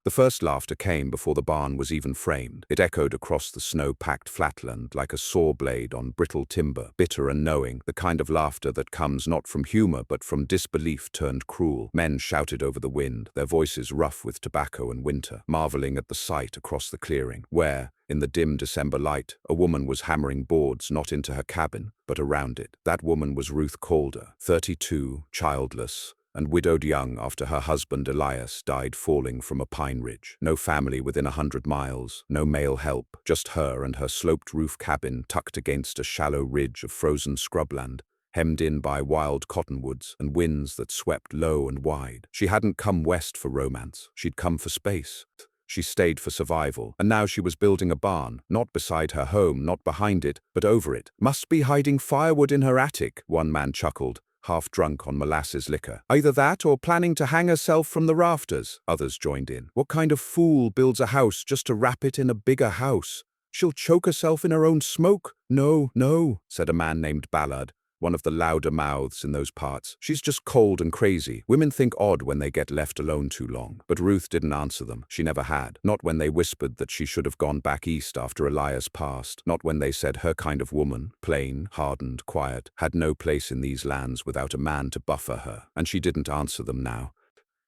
The first laughter came before the barn was even framed. It echoed across the snow-packed flatland like a saw blade on brittle timber, bitter and knowing, the kind of laughter that comes not from humor but from disbelief turned cruel. Men shouted over the wind, their voices rough with tobacco and winter, marveling at the sight across the clearing, where, in the dim December light, a woman was hammering boards not into her cabin, but around it. That woman was Ruth Calder, 32, childless, and widowed young after her husband Elias died falling from a pine ridge. No family within 100 miles, no male help, just her and her sloped roof cabin tucked against a shallow ridge of frozen scrubland, hemmed in by wild cottonwoods and winds that swept low and wide. She hadn't come west for romance, she'd come for space. She stayed for survival, and now she was building a barn, not beside her home, not behind it, but over it. Must be hiding firewood in her attic, one man chuckled, half drunk on molasses liquor. Either that or planning to hang herself from the rafters, others joined in. What kind of fool builds a house just to wrap it in a bigger house? She'll choke herself in her own smoke. No, no, said a man named Ballard, one of the louder mouths in those parts. She's just cold and crazy. Women think odd when they get left alone too long. But Ruth didn't answer them. She never had. Not when they whispered that she should have gone back east after Elias passed. Not when they said her kind of woman, plain, hardened, quiet, had no place in these lands without a man to buffer her. And she didn't answer them now.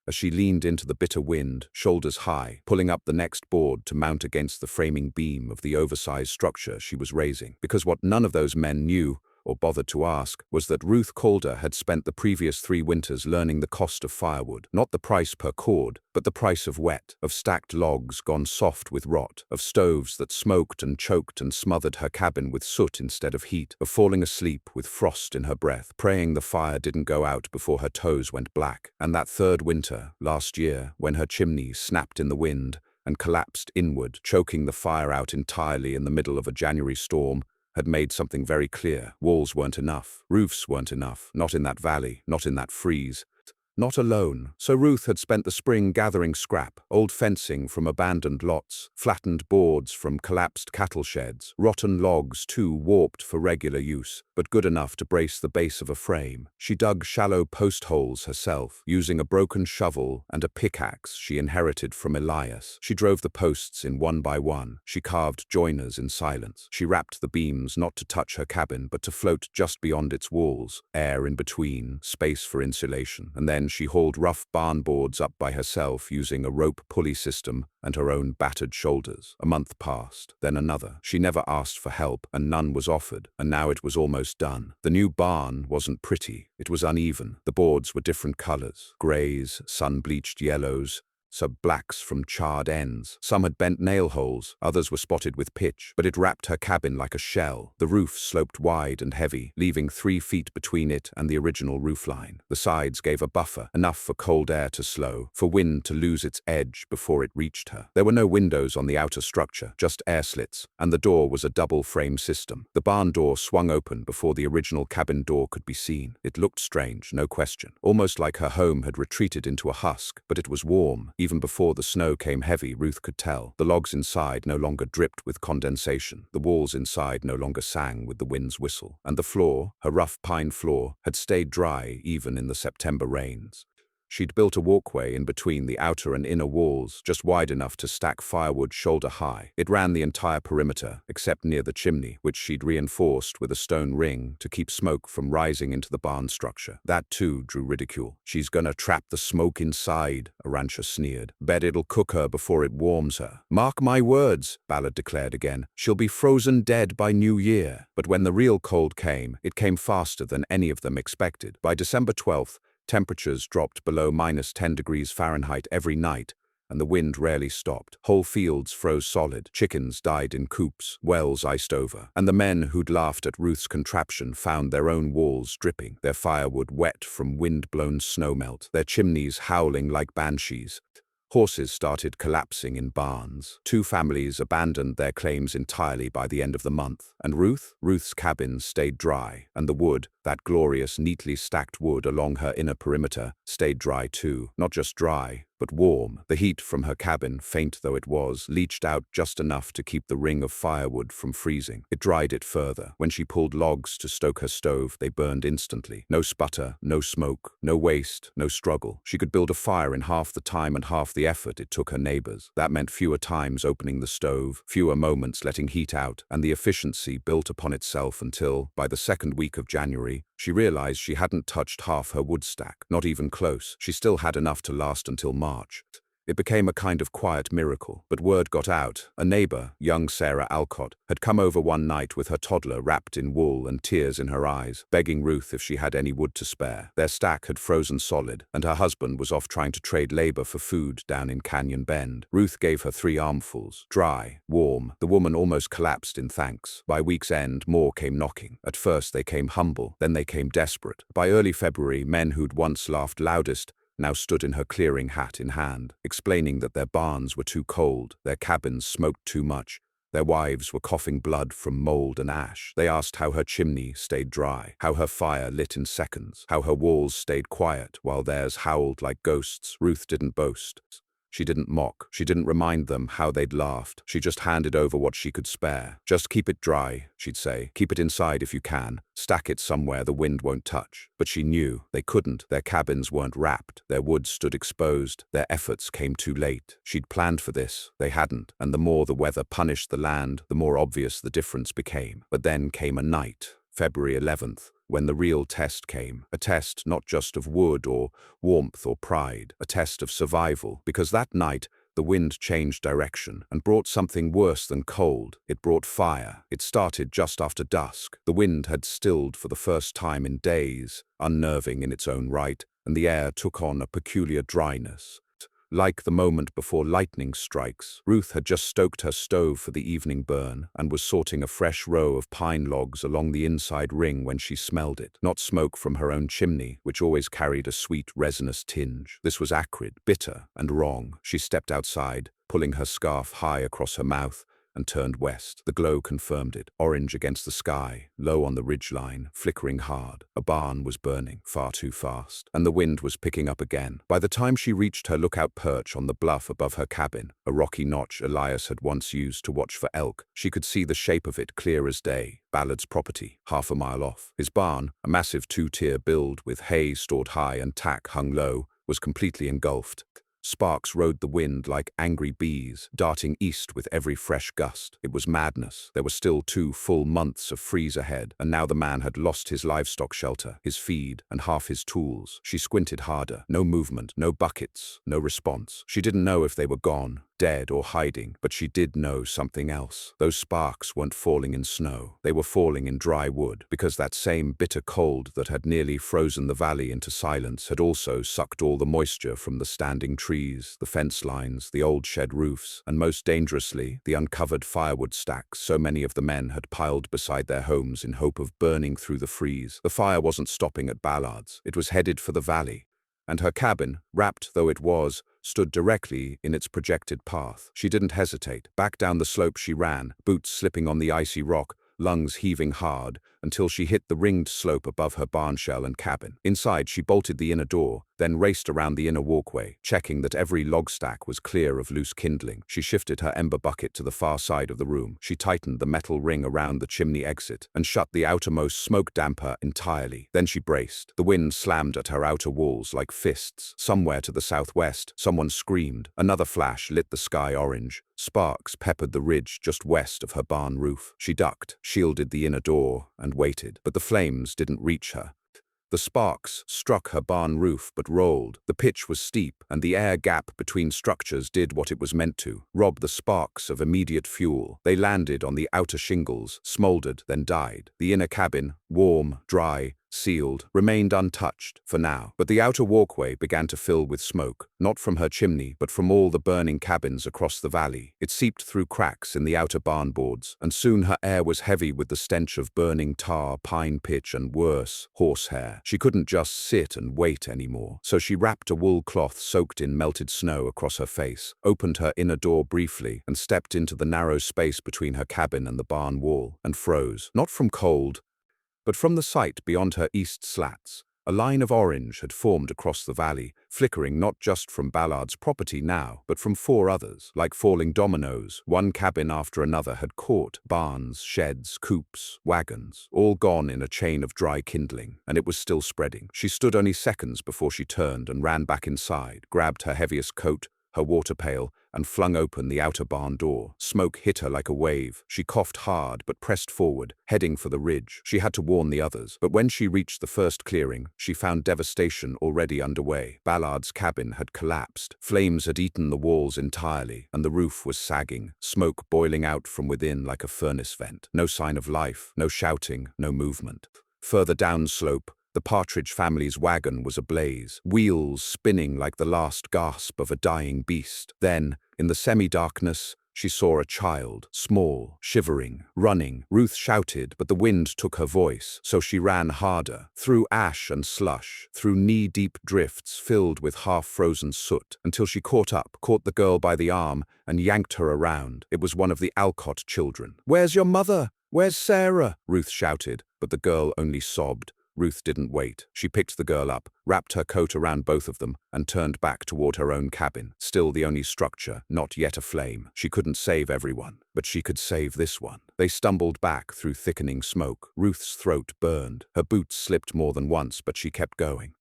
As she leaned into the bitter wind, shoulders high, pulling up the next board to mount against the framing beam of the oversized structure she was raising. Because what none of those men knew, or bothered to ask, was that Ruth Calder had spent the previous 3 winters learning the cost of firewood, not the price per cord, but the price of wet, of stacked logs gone soft with rot, of stoves that smoked and choked and smothered her cabin with soot instead of heat, of falling asleep with frost in her breath, praying the fire didn't go out before her toes went black. And that 3rd winter, last year, when her chimney snapped in the wind and collapsed inward, choking the fire out entirely in the middle of a January storm, had made something very clear. Walls weren't enough. Roofs weren't enough. Not in that valley, not in that freeze. Not alone. So Ruth had spent the spring gathering scrap, old fencing from abandoned lots, flattened boards from collapsed cattle sheds, rotten logs too warped for regular use, but good enough to brace the base of a frame. She dug shallow post holes herself, using a broken shovel and a pickaxe she inherited from Elias. She drove the posts in one by one. She carved joiners in silence. She wrapped the beams not to touch her cabin, but to float just beyond its walls, air in between, space for insulation, and then she hauled rough barn boards up by herself using a rope pulley system and her own battered shoulders. A month passed, then another. She never asked for help, and none was offered, and now it was almost done. The new barn wasn't pretty. It was uneven. The boards were different colors, grays, sun-bleached yellows, blacks from charred ends. Some had bent nail holes, others were spotted with pitch, but it wrapped her cabin like a shell. The roof sloped wide and heavy, leaving 3 feet between it and the original roofline. The sides gave a buffer, enough for cold air to slow, for wind to lose its edge before it reached her. There were no windows on the outer structure, just air slits, and the door was a double-frame system. The barn door swung open before the original cabin door could be seen. It looked strange, no question, almost like her home had retreated into a husk, but it was warm. Even before the snow came heavy, Ruth could tell. The logs inside no longer dripped with condensation. The walls inside no longer sang with the wind's whistle. And the floor, her rough pine floor, had stayed dry even in the September rains. She'd built a walkway in between the outer and inner walls, just wide enough to stack firewood shoulder high. It ran the entire perimeter, except near the chimney, which she'd reinforced with a stone ring to keep smoke from rising into the barn structure. That, too, drew ridicule. "She's gonna trap the smoke inside," a rancher sneered. "Bet it'll cook her before it warms her." "Mark my words," Ballard declared again. "She'll be frozen dead by New Year." But when the real cold came, it came faster than any of them expected. By December 12th, temperatures dropped below -10 degrees Fahrenheit every night, and the wind rarely stopped. Whole fields froze solid, chickens died in coops, wells iced over, and the men who'd laughed at Ruth's contraption found their own walls dripping, their firewood wet from wind-blown snowmelt, their chimneys howling like banshees. Horses started collapsing in barns. 2 families abandoned their claims entirely by the end of the month. And Ruth's cabin stayed dry, and the wood, that glorious, neatly stacked wood along her inner perimeter, stayed dry too. Not just dry, but warm. The heat from her cabin, faint though it was, leached out just enough to keep the ring of firewood from freezing. It dried it further. When she pulled logs to stoke her stove, they burned instantly. No sputter, no smoke, no waste, no struggle. She could build a fire in half the time and half the effort it took her neighbors. That meant fewer times opening the stove, fewer moments letting heat out, and the efficiency built upon itself until, by the second week of January, she realized she hadn't touched half her wood stack. Not even close. She still had enough to last until March. It became a kind of quiet miracle, but word got out. A neighbor, young Sarah Alcott, had come over one night with her toddler wrapped in wool and tears in her eyes, begging Ruth if she had any wood to spare. Their stack had frozen solid, and her husband was off trying to trade labor for food down in Canyon Bend. Ruth gave her 3 armfuls, dry, warm. The woman almost collapsed in thanks. By week's end, more came knocking. At first they came humble, then they came desperate. By early February, men who'd once laughed loudest now stood in her clearing, hat in hand, explaining that their barns were too cold, their cabins smoked too much, their wives were coughing blood from mold and ash. They asked how her chimney stayed dry, how her fire lit in seconds, how her walls stayed quiet while theirs howled like ghosts. Ruth didn't boast. She didn't mock. She didn't remind them how they'd laughed. She just handed over what she could spare. Just keep it dry, she'd say. Keep it inside if you can. Stack it somewhere the wind won't touch. But she knew they couldn't. Their cabins weren't wrapped. Their wood stood exposed. Their efforts came too late. She'd planned for this. They hadn't. And the more the weather punished the land, the more obvious the difference became. But then came a night, February 11th, when the real test came. A test not just of wood or warmth or pride, a test of survival, because that night the wind changed direction and brought something worse than cold. It brought fire. It started just after dusk. The wind had stilled for the first time in days, unnerving in its own right, and the air took on a peculiar dryness. Like the moment before lightning strikes, Ruth had just stoked her stove for the evening burn and was sorting a fresh row of pine logs along the inside ring when she smelled it. Not smoke from her own chimney, which always carried a sweet, resinous tinge. This was acrid, bitter, and wrong. She stepped outside, pulling her scarf high across her mouth, and turned west. The glow confirmed it, orange against the sky, low on the ridgeline, flickering hard. A barn was burning, far too fast, and the wind was picking up again. By the time she reached her lookout perch on the bluff above her cabin, a rocky notch Elias had once used to watch for elk, she could see the shape of it clear as day. Ballard's property, half a mile off. His barn, a massive 2-tier build with hay stored high and tack hung low, was completely engulfed. Sparks rode the wind like angry bees, darting east with every fresh gust. It was madness. There were still 2 full months of freeze ahead, and now the man had lost his livestock shelter, his feed, and half his tools. She squinted harder. No movement, no buckets, no response. She didn't know if they were gone, dead or hiding, but she did know something else. Those sparks weren't falling in snow. They were falling in dry wood, because that same bitter cold that had nearly frozen the valley into silence had also sucked all the moisture from the standing trees, the fence lines, the old shed roofs, and most dangerously, the uncovered firewood stacks so many of the men had piled beside their homes in hope of burning through the freeze. The fire wasn't stopping at Ballard's. It was headed for the valley. And her cabin, wrapped though it was, stood directly in its projected path. She didn't hesitate. Back down the slope she ran, boots slipping on the icy rock, lungs heaving hard, until she hit the ringed slope above her barn shell and cabin. Inside, she bolted the inner door, then raced around the inner walkway, checking that every log stack was clear of loose kindling. She shifted her ember bucket to the far side of the room. She tightened the metal ring around the chimney exit and shut the outermost smoke damper entirely. Then she braced. The wind slammed at her outer walls like fists. Somewhere to the southwest, someone screamed. Another flash lit the sky orange. Sparks peppered the ridge just west of her barn roof. She ducked, shielded the inner door, and waited. But the flames didn't reach her. The sparks struck her barn roof but rolled. The pitch was steep, and the air gap between structures did what it was meant to, rob the sparks of immediate fuel. They landed on the outer shingles, smoldered, then died. The inner cabin, warm, dry, sealed, remained untouched for now. But the outer walkway began to fill with smoke, not from her chimney, but from all the burning cabins across the valley. It seeped through cracks in the outer barn boards, and soon her air was heavy with the stench of burning tar, pine pitch, and worse, horsehair. She couldn't just sit and wait anymore, so she wrapped a wool cloth soaked in melted snow across her face, opened her inner door briefly, and stepped into the narrow space between her cabin and the barn wall, and froze, not from cold, but from the sight beyond her east slats. A line of orange had formed across the valley, flickering not just from Ballard's property now, but from 4 others. Like falling dominoes, one cabin after another had caught: barns, sheds, coops, wagons, all gone in a chain of dry kindling, and it was still spreading. She stood only seconds before she turned and ran back inside, grabbed her heaviest coat, her water pail, and flung open the outer barn door. Smoke hit her like a wave. She coughed hard but pressed forward, heading for the ridge. She had to warn the others, but when she reached the first clearing, she found devastation already underway. Ballard's cabin had collapsed. Flames had eaten the walls entirely, and the roof was sagging, smoke boiling out from within like a furnace vent. No sign of life, no shouting, no movement. Further downslope, the Partridge family's wagon was ablaze, wheels spinning like the last gasp of a dying beast. Then, in the semi-darkness, she saw a child, small, shivering, running. Ruth shouted, but the wind took her voice, so she ran harder, through ash and slush, through knee-deep drifts filled with half-frozen soot, until she caught the girl by the arm, and yanked her around. It was one of the Alcott children. "Where's your mother? Where's Sarah?" Ruth shouted, but the girl only sobbed. Ruth didn't wait. She picked the girl up, wrapped her coat around both of them, and turned back toward her own cabin, still the only structure, not yet aflame. She couldn't save everyone, but she could save this one. They stumbled back through thickening smoke. Ruth's throat burned. Her boots slipped more than once, but she kept going.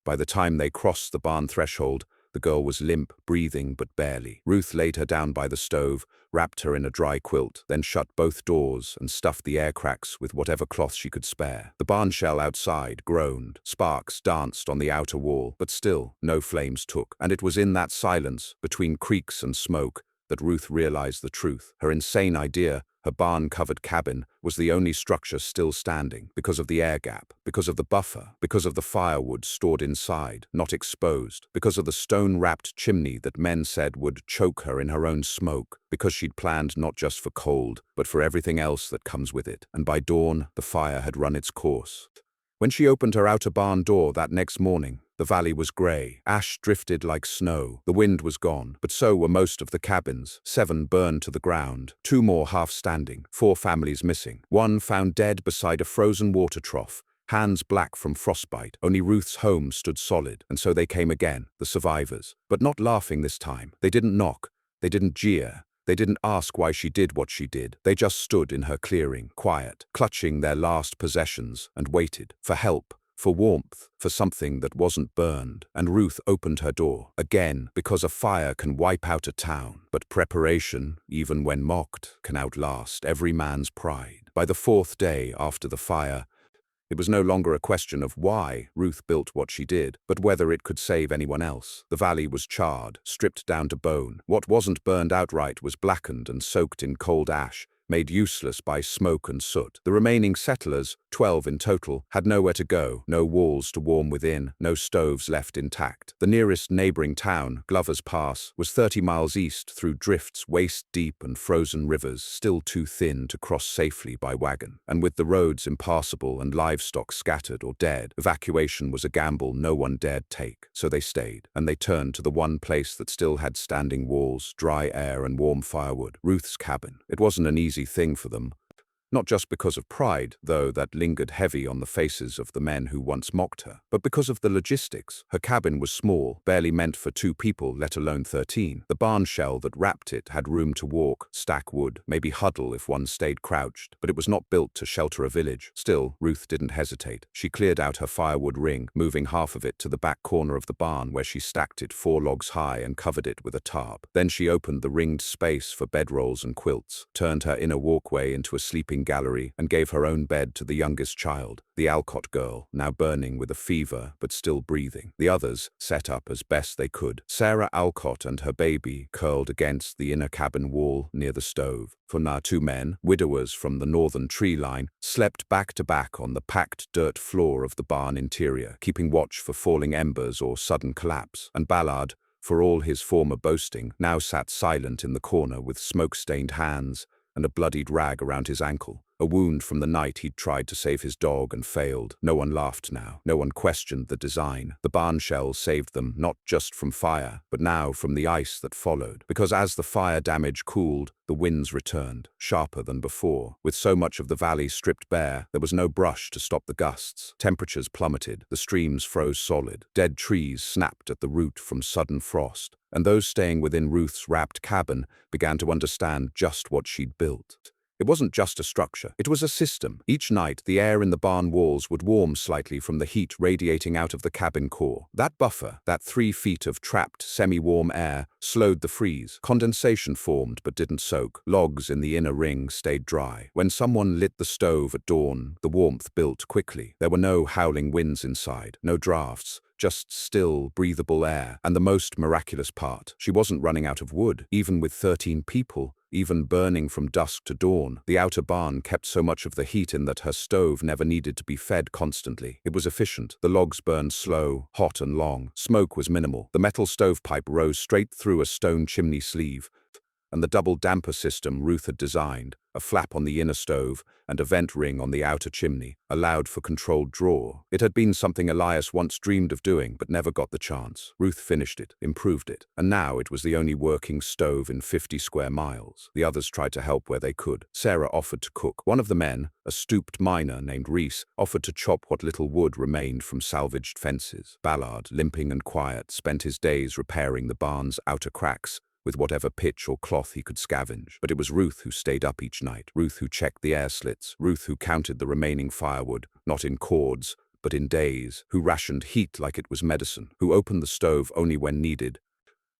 By the time they crossed the barn threshold, the girl was limp, breathing but barely. Ruth laid her down by the stove, wrapped her in a dry quilt, then shut both doors and stuffed the air cracks with whatever cloth she could spare. The barn shell outside groaned. Sparks danced on the outer wall, but still no flames took. And it was in that silence, between creaks and smoke, that Ruth realized the truth. Her insane idea, her barn-covered cabin, was the only structure still standing, because of the air gap, because of the buffer, because of the firewood stored inside, not exposed, because of the stone-wrapped chimney that men said would choke her in her own smoke, because she'd planned not just for cold, but for everything else that comes with it. And by dawn, the fire had run its course. When she opened her outer barn door that next morning, the valley was grey. Ash drifted like snow. The wind was gone, but so were most of the cabins. 7 burned to the ground, 2 more half-standing, 4 families missing. 1 found dead beside a frozen water trough, hands black from frostbite. Only Ruth's home stood solid, and so they came again, the survivors. But not laughing this time. They didn't knock. They didn't jeer. They didn't ask why she did what she did. They just stood in her clearing, quiet, clutching their last possessions, and waited for help, for warmth, for something that wasn't burned. And Ruth opened her door, again, because a fire can wipe out a town. But preparation, even when mocked, can outlast every man's pride. By the 4th day after the fire, it was no longer a question of why Ruth built what she did, but whether it could save anyone else. The valley was charred, stripped down to bone. What wasn't burned outright was blackened and soaked in cold ash, made useless by smoke and soot. The remaining settlers, 12 in total, had nowhere to go, no walls to warm within, no stoves left intact. The nearest neighboring town, Glover's Pass, was 30 miles east through drifts waist-deep and frozen rivers still too thin to cross safely by wagon. And with the roads impassable and livestock scattered or dead, evacuation was a gamble no one dared take. So they stayed, and they turned to the one place that still had standing walls, dry air and warm firewood: Ruth's cabin. It wasn't an easy thing for them. Not just because of pride, though that lingered heavy on the faces of the men who once mocked her, but because of the logistics. Her cabin was small, barely meant for 2 people, let alone 13. The barn shell that wrapped it had room to walk, stack wood, maybe huddle if one stayed crouched, but it was not built to shelter a village. Still, Ruth didn't hesitate. She cleared out her firewood ring, moving half of it to the back corner of the barn where she stacked it 4 logs high and covered it with a tarp. Then she opened the ringed space for bedrolls and quilts, turned her inner walkway into a sleeping gallery, and gave her own bed to the youngest child, the Alcott girl, now burning with a fever but still breathing. The others set up as best they could. Sarah Alcott and her baby curled against the inner cabin wall near the stove. For now 2 men, widowers from the northern tree line, slept back to back on the packed dirt floor of the barn interior, keeping watch for falling embers or sudden collapse. And Ballard, for all his former boasting, now sat silent in the corner with smoke-stained hands and a bloodied rag around his ankle. a wound from the night he'd tried to save his dog and failed. No one laughed now. No one questioned the design. The barn shell saved them, not just from fire, but now from the ice that followed. Because as the fire damage cooled, the winds returned, sharper than before. With so much of the valley stripped bare, there was no brush to stop the gusts. Temperatures plummeted, the streams froze solid, dead trees snapped at the root from sudden frost, and those staying within Ruth's wrapped cabin began to understand just what she'd built. It wasn't just a structure, it was a system. Each night, the air in the barn walls would warm slightly from the heat radiating out of the cabin core. That buffer, that 3 feet of trapped, semi-warm air, slowed the freeze. Condensation formed but didn't soak. Logs in the inner ring stayed dry. When someone lit the stove at dawn, the warmth built quickly. There were no howling winds inside, no drafts, just still, breathable air. And the most miraculous part, she wasn't running out of wood, even with 13 people. Even burning from dusk to dawn, the outer barn kept so much of the heat in that her stove never needed to be fed constantly. It was efficient. The logs burned slow, hot and long. Smoke was minimal. The metal stovepipe rose straight through a stone chimney sleeve, and the double damper system Ruth had designed, a flap on the inner stove and a vent ring on the outer chimney, allowed for controlled draw. It had been something Elias once dreamed of doing but never got the chance. Ruth finished it, improved it, and now it was the only working stove in 50 square miles. The others tried to help where they could. Sarah offered to cook. One of the men, a stooped miner named Reese, offered to chop what little wood remained from salvaged fences. Ballard, limping and quiet, spent his days repairing the barn's outer cracks with whatever pitch or cloth he could scavenge. But it was Ruth who stayed up each night, Ruth who checked the air slits, Ruth who counted the remaining firewood, not in cords, but in days, who rationed heat like it was medicine, who opened the stove only when needed,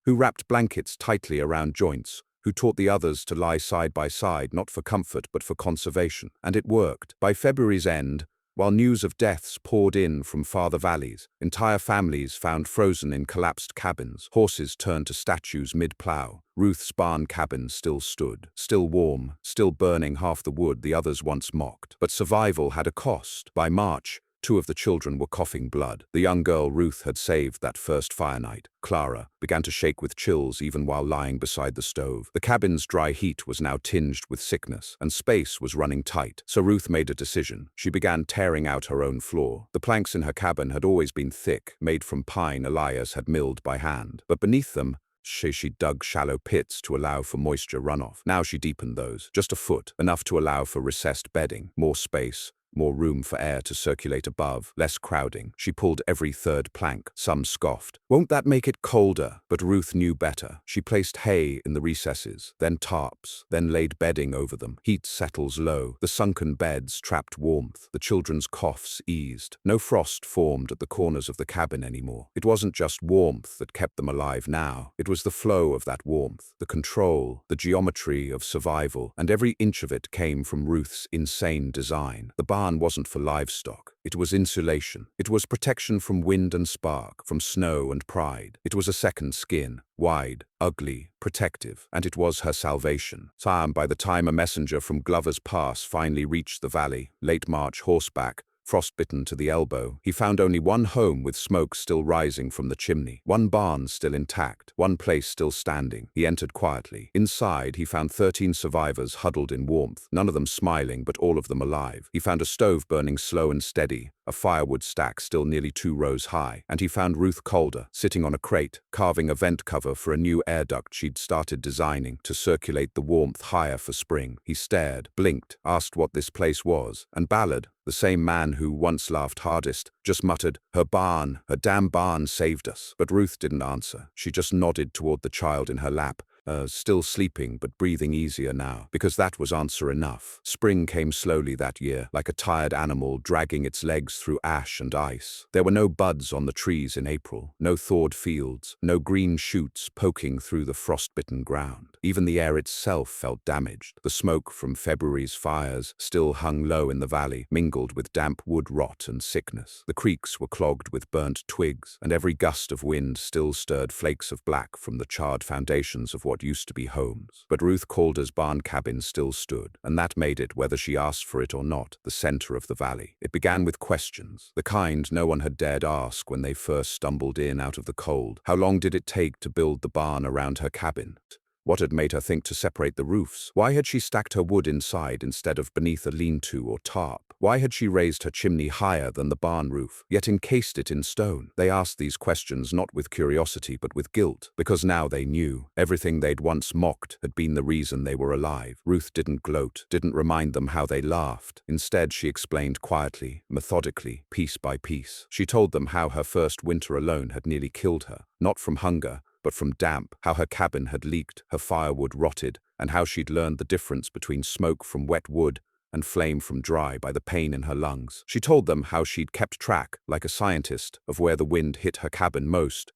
who wrapped blankets tightly around joints, who taught the others to lie side by side, not for comfort but for conservation. And it worked. By February's end, while news of deaths poured in from farther valleys, entire families found frozen in collapsed cabins, horses turned to statues mid-plow, Ruth's barn cabin still stood, still warm, still burning half the wood the others once mocked. But survival had a cost. By March, 2 of the children were coughing blood. The young girl Ruth had saved that first fire night, Clara, began to shake with chills even while lying beside the stove. The cabin's dry heat was now tinged with sickness, and space was running tight. So Ruth made a decision. She began tearing out her own floor. The planks in her cabin had always been thick, made from pine Elias had milled by hand. But beneath them, she dug shallow pits to allow for moisture runoff. Now she deepened those, just a foot, enough to allow for recessed bedding, more space, more room for air to circulate above, less crowding. She pulled every third plank. Some scoffed. Won't that make it colder? But Ruth knew better. She placed hay in the recesses, then tarps, then laid bedding over them. Heat settles low. The sunken beds trapped warmth. The children's coughs eased. No frost formed at the corners of the cabin anymore. It wasn't just warmth that kept them alive now. It was the flow of that warmth, the control, the geometry of survival, and every inch of it came from Ruth's insane design. The barn wasn't for livestock. It was insulation. It was protection from wind and spark, from snow and pride. It was a second skin, wide, ugly, protective, and it was her salvation. By the time a messenger from Glover's Pass finally reached the valley, late March horseback, frostbitten to the elbow, he found only one home with smoke still rising from the chimney, one barn still intact, one place still standing. He entered quietly. Inside, he found 13 survivors huddled in warmth, none of them smiling, but all of them alive. He found a stove burning slow and steady, a firewood stack still nearly 2 rows high, and he found Ruth Calder, sitting on a crate, carving a vent cover for a new air duct she'd started designing to circulate the warmth higher for spring. He stared, blinked, asked what this place was, and Ballard, the same man who once laughed hardest, just muttered, "Her barn, her damn barn saved us." But Ruth didn't answer. She just nodded toward the child in her lap, still sleeping but breathing easier now, because that was answer enough. Spring came slowly that year, like a tired animal dragging its legs through ash and ice. There were no buds on the trees in April, no thawed fields, no green shoots poking through the frostbitten ground. Even the air itself felt damaged. The smoke from February's fires still hung low in the valley, mingled with damp wood rot and sickness. The creeks were clogged with burnt twigs, and every gust of wind still stirred flakes of black from the charred foundations of what used to be homes. But Ruth Calder's barn cabin still stood, and that made it, whether she asked for it or not, the center of the valley. It began with questions, the kind no one had dared ask when they first stumbled in out of the cold. How long did it take to build the barn around her cabin? What had made her think to separate the roofs? Why had she stacked her wood inside instead of beneath a lean-to or tarp? Why had she raised her chimney higher than the barn roof, yet encased it in stone? They asked these questions not with curiosity but with guilt, because now they knew. Everything they'd once mocked had been the reason they were alive. Ruth didn't gloat, didn't remind them how they laughed. Instead, she explained quietly, methodically, piece by piece. She told them how her first winter alone had nearly killed her, not from hunger, but from damp, how her cabin had leaked, her firewood rotted, and how she'd learned the difference between smoke from wet wood and flame from dry by the pain in her lungs. She told them how she'd kept track, like a scientist, of where the wind hit her cabin most,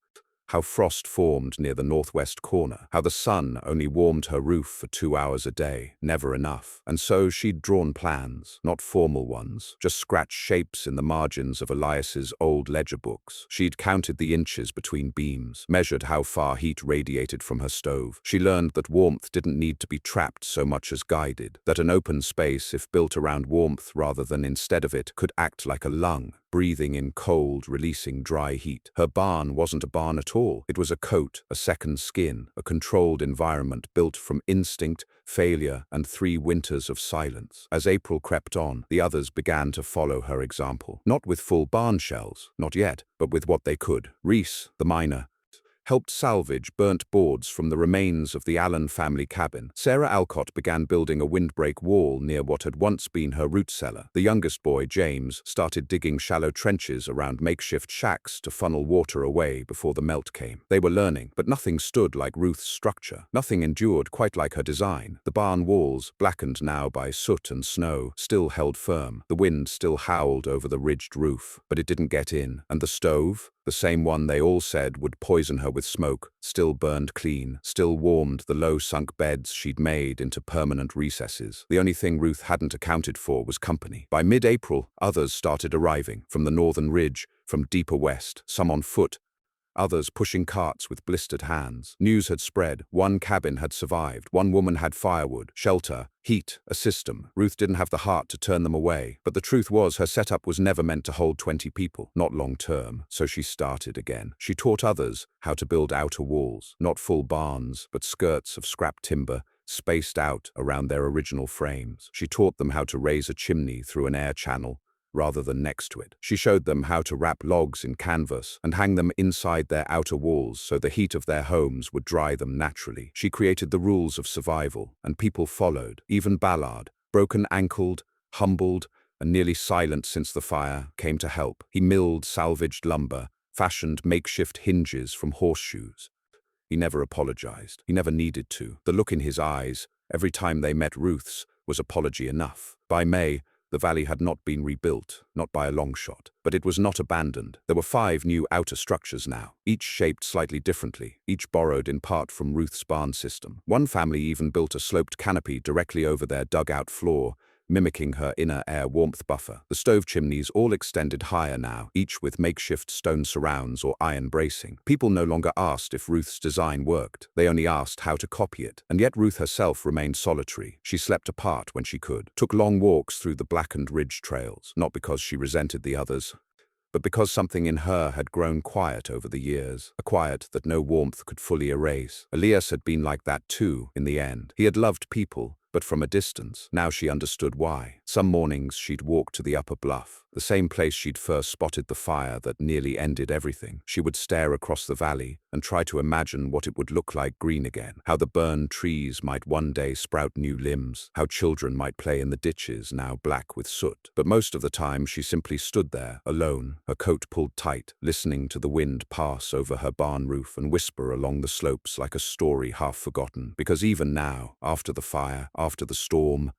how frost formed near the northwest corner, how the sun only warmed her roof for 2 hours a day, never enough. And so she'd drawn plans, not formal ones, just scratched shapes in the margins of Elias's old ledger books. She'd counted the inches between beams, measured how far heat radiated from her stove. She learned that warmth didn't need to be trapped so much as guided, that an open space, if built around warmth rather than instead of it, could act like a lung, breathing in cold, releasing dry heat. Her barn wasn't a barn at all. It was a coat, a second skin, a controlled environment built from instinct, failure, and 3 winters of silence. As April crept on, the others began to follow her example. Not with full barn shells, not yet, but with what they could. Reese, the miner, helped salvage burnt boards from the remains of the Allen family cabin. Sarah Alcott began building a windbreak wall near what had once been her root cellar. The youngest boy, James, started digging shallow trenches around makeshift shacks to funnel water away before the melt came. They were learning, but nothing stood like Ruth's structure. Nothing endured quite like her design. The barn walls, blackened now by soot and snow, still held firm. The wind still howled over the ridged roof, but it didn't get in. And the stove, the same one they all said would poison her with smoke, still burned clean, still warmed the low-sunk beds she'd made into permanent recesses. The only thing Ruth hadn't accounted for was company. By mid-April, others started arriving, from the northern ridge, from deeper west, some on foot, others pushing carts with blistered hands. News had spread. One cabin had survived. One woman had firewood, shelter, heat, a system. Ruth didn't have the heart to turn them away. But the truth was her setup was never meant to hold 20 people, not long term. So she started again. She taught others how to build outer walls, not full barns, but skirts of scrap timber, spaced out around their original frames. She taught them how to raise a chimney through an air channel, rather than next to it. She showed them how to wrap logs in canvas and hang them inside their outer walls so the heat of their homes would dry them naturally. She created the rules of survival, and people followed. Even Ballard, broken-ankled, humbled, and nearly silent since the fire, came to help. He milled salvaged lumber, fashioned makeshift hinges from horseshoes. He never apologized. He never needed to. The look in his eyes, every time they met Ruth's, was apology enough. By May, the valley had not been rebuilt, not by a long shot, but it was not abandoned. There were 5 new outer structures now, each shaped slightly differently, each borrowed in part from Ruth's barn system. One family even built a sloped canopy directly over their dugout floor, mimicking her inner air warmth buffer. The stove chimneys all extended higher now, each with makeshift stone surrounds or iron bracing. People no longer asked if Ruth's design worked. They only asked how to copy it. And yet Ruth herself remained solitary. She slept apart when she could, took long walks through the blackened ridge trails, not because she resented the others, but because something in her had grown quiet over the years, a quiet that no warmth could fully erase. Elias had been like that too, in the end. He had loved people, but from a distance. Now she understood why. Some mornings she'd walk to the upper bluff, the same place she'd first spotted the fire that nearly ended everything. She would stare across the valley and try to imagine what it would look like green again, how the burned trees might one day sprout new limbs, how children might play in the ditches now black with soot. But most of the time she simply stood there, alone, her coat pulled tight, listening to the wind pass over her barn roof and whisper along the slopes like a story half forgotten. Because even now, after the fire, after the storm,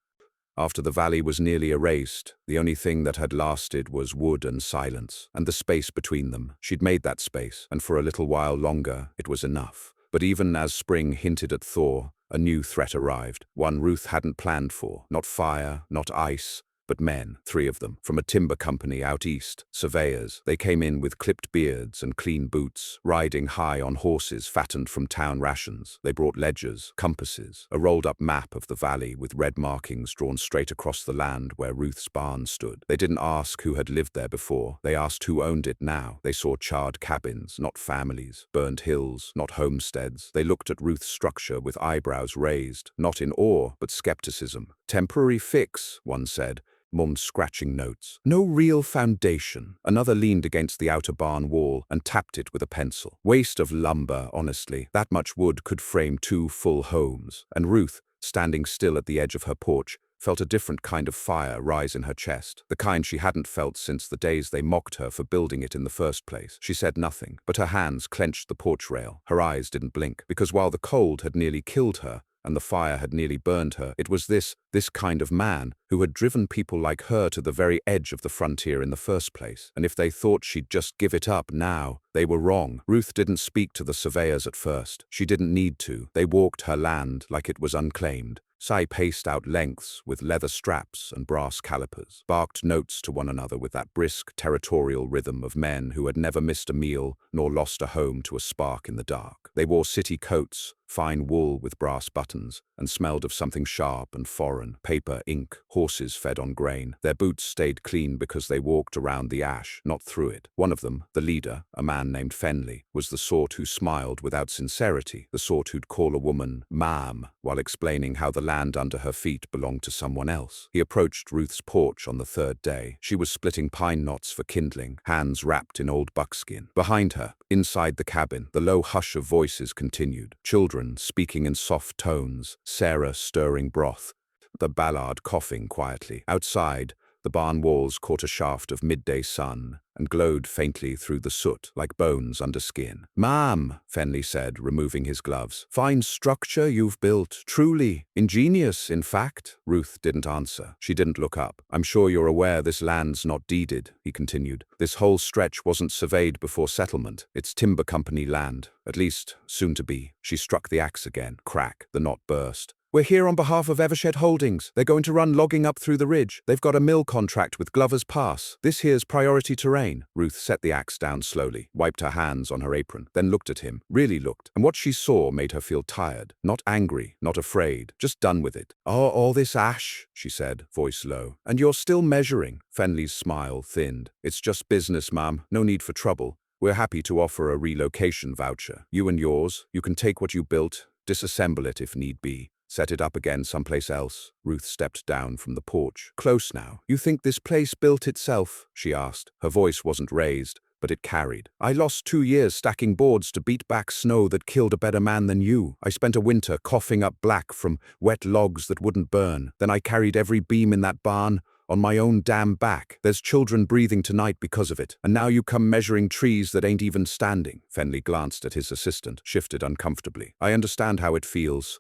after the valley was nearly erased, the only thing that had lasted was wood and silence, and the space between them. She'd made that space, and for a little while longer, it was enough. But even as spring hinted at thaw, a new threat arrived, one Ruth hadn't planned for. Not fire, not ice, but men, 3 of them, from a timber company out east, surveyors. They came in with clipped beards and clean boots, riding high on horses fattened from town rations. They brought ledgers, compasses, a rolled-up map of the valley with red markings drawn straight across the land where Ruth's barn stood. They didn't ask who had lived there before. They asked who owned it now. They saw charred cabins, not families, burned hills, not homesteads. They looked at Ruth's structure with eyebrows raised, not in awe, but skepticism. Temporary fix, one said, mummed scratching notes. No real foundation. Another leaned against the outer barn wall and tapped it with a pencil. Waste of lumber, honestly. That much wood could frame 2 full homes. And Ruth, standing still at the edge of her porch, felt a different kind of fire rise in her chest, the kind she hadn't felt since the days they mocked her for building it in the first place. She said nothing, but her hands clenched the porch rail. Her eyes didn't blink, because while the cold had nearly killed her, and the fire had nearly burned her, it was this kind of man who had driven people like her to the very edge of the frontier in the first place. And if they thought she'd just give it up now, they were wrong. Ruth didn't speak to the surveyors at first. She didn't need to. They walked her land like it was unclaimed. Sai paced out lengths with leather straps and brass calipers, barked notes to one another with that brisk, territorial rhythm of men who had never missed a meal nor lost a home to a spark in the dark. They wore city coats, fine wool with brass buttons, and smelled of something sharp and foreign, paper, ink, horses fed on grain. Their boots stayed clean because they walked around the ash, not through it. One of them, the leader, a man named Fenley, was the sort who smiled without sincerity, the sort who'd call a woman ma'am while explaining how the land under her feet belonged to someone else. He approached Ruth's porch on the 3rd day. She was splitting pine knots for kindling, hands wrapped in old buckskin. Behind her, inside the cabin, the low hush of voices continued. Children speaking in soft tones, Sarah stirring broth, the Ballard coughing quietly. Outside, the barn walls caught a shaft of midday sun and glowed faintly through the soot like bones under skin. "Ma'am," Fenley said, removing his gloves. "Fine structure you've built. Truly. Ingenious, in fact." Ruth didn't answer. She didn't look up. "I'm sure you're aware this land's not deeded," he continued. "This whole stretch wasn't surveyed before settlement. It's timber company land. At least, soon to be." She struck the axe again. Crack. The knot burst. "We're here on behalf of Evershed Holdings. They're going to run logging up through the ridge. They've got a mill contract with Glover's Pass. This here's priority terrain." Ruth set the axe down slowly, wiped her hands on her apron, then looked at him, really looked, and what she saw made her feel tired. Not angry, not afraid, just done with it. "Oh, all this ash," she said, voice low. "And you're still measuring?" Fenley's smile thinned. "It's just business, ma'am. No need for trouble. We're happy to offer a relocation voucher. You and yours, you can take what you built, disassemble it if need be. Set it up again someplace else." Ruth stepped down from the porch. "Close now. You think this place built itself?" she asked. Her voice wasn't raised, but it carried. "I lost 2 years stacking boards to beat back snow that killed a better man than you. I spent a winter coughing up black from wet logs that wouldn't burn. Then I carried every beam in that barn on my own damn back. There's children breathing tonight because of it. And now you come measuring trees that ain't even standing." Fenley glanced at his assistant, shifted uncomfortably. "I understand how it feels.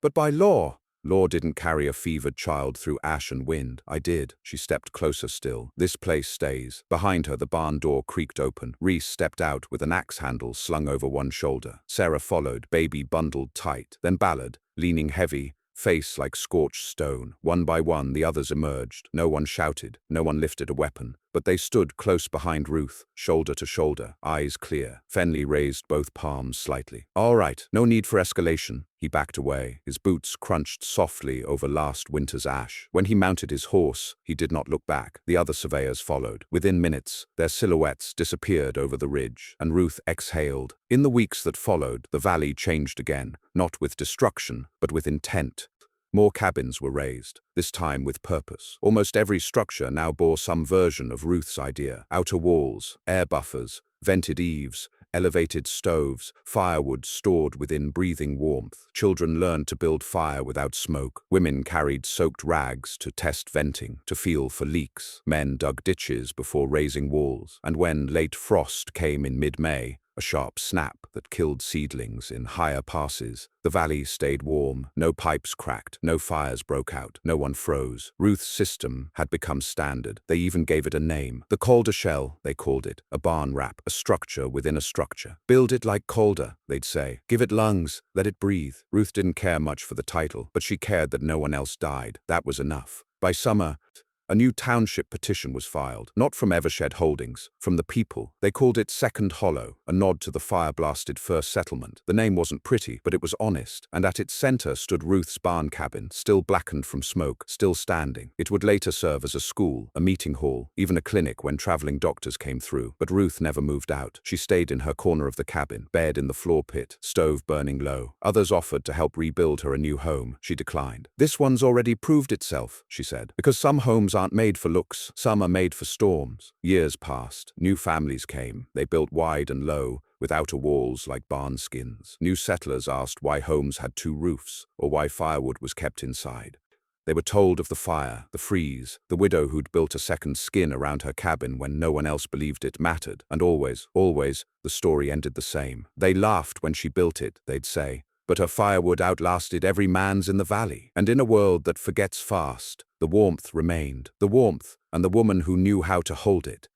But by law didn't carry a fevered child through ash and wind. I did." She stepped closer still. "This place stays." Behind her, the barn door creaked open. Reese stepped out with an axe handle slung over one shoulder. Sarah followed, baby bundled tight. Then Ballard, leaning heavy, face like scorched stone. One by one, the others emerged. No one shouted, no one lifted a weapon. But they stood close behind Ruth, shoulder to shoulder, eyes clear. Fenley raised both palms slightly. "All right, no need for escalation." He backed away. His boots crunched softly over last winter's ash. When he mounted his horse, he did not look back. The other surveyors followed. Within minutes, their silhouettes disappeared over the ridge, and Ruth exhaled. In the weeks that followed, the valley changed again, not with destruction, but with intent. More cabins were raised, this time with purpose. Almost every structure now bore some version of Ruth's idea. Outer walls, air buffers, vented eaves, elevated stoves, firewood stored within breathing warmth. Children learned to build fire without smoke. Women carried soaked rags to test venting, to feel for leaks. Men dug ditches before raising walls. And when late frost came in mid-May, a sharp snap that killed seedlings in higher passes, the valley stayed warm. No pipes cracked, no fires broke out, no one froze. Ruth's system had become standard. They even gave it a name. The Calder Shell, they called it. A barn wrap, a structure within a structure. "Build it like Calder," they'd say. "Give it lungs, let it breathe." Ruth didn't care much for the title, but she cared that no one else died. That was enough. By summer, A new township petition was filed, not from Evershed Holdings, from the people. They called it Second Hollow, a nod to the fire-blasted first settlement. The name wasn't pretty, but it was honest, and at its center stood Ruth's barn cabin, still blackened from smoke, still standing. It would later serve as a school, a meeting hall, even a clinic when traveling doctors came through. But Ruth never moved out. She stayed in her corner of the cabin, bed in the floor pit, stove burning low. Others offered to help rebuild her a new home. She declined. "This one's already proved itself," she said, "because some homes aren't made for looks, some are made for storms." Years passed. New families came. They built wide and low, with outer walls like barn skins. New settlers asked why homes had two roofs, or why firewood was kept inside. They were told of the fire, the freeze, the widow who'd built a second skin around her cabin when no one else believed it mattered. And always, the story ended the same. They laughed when she built it, they'd say, but her firewood outlasted every man's in the valley. And in a world that forgets fast, the warmth remained. The warmth, and the woman who knew how to hold it.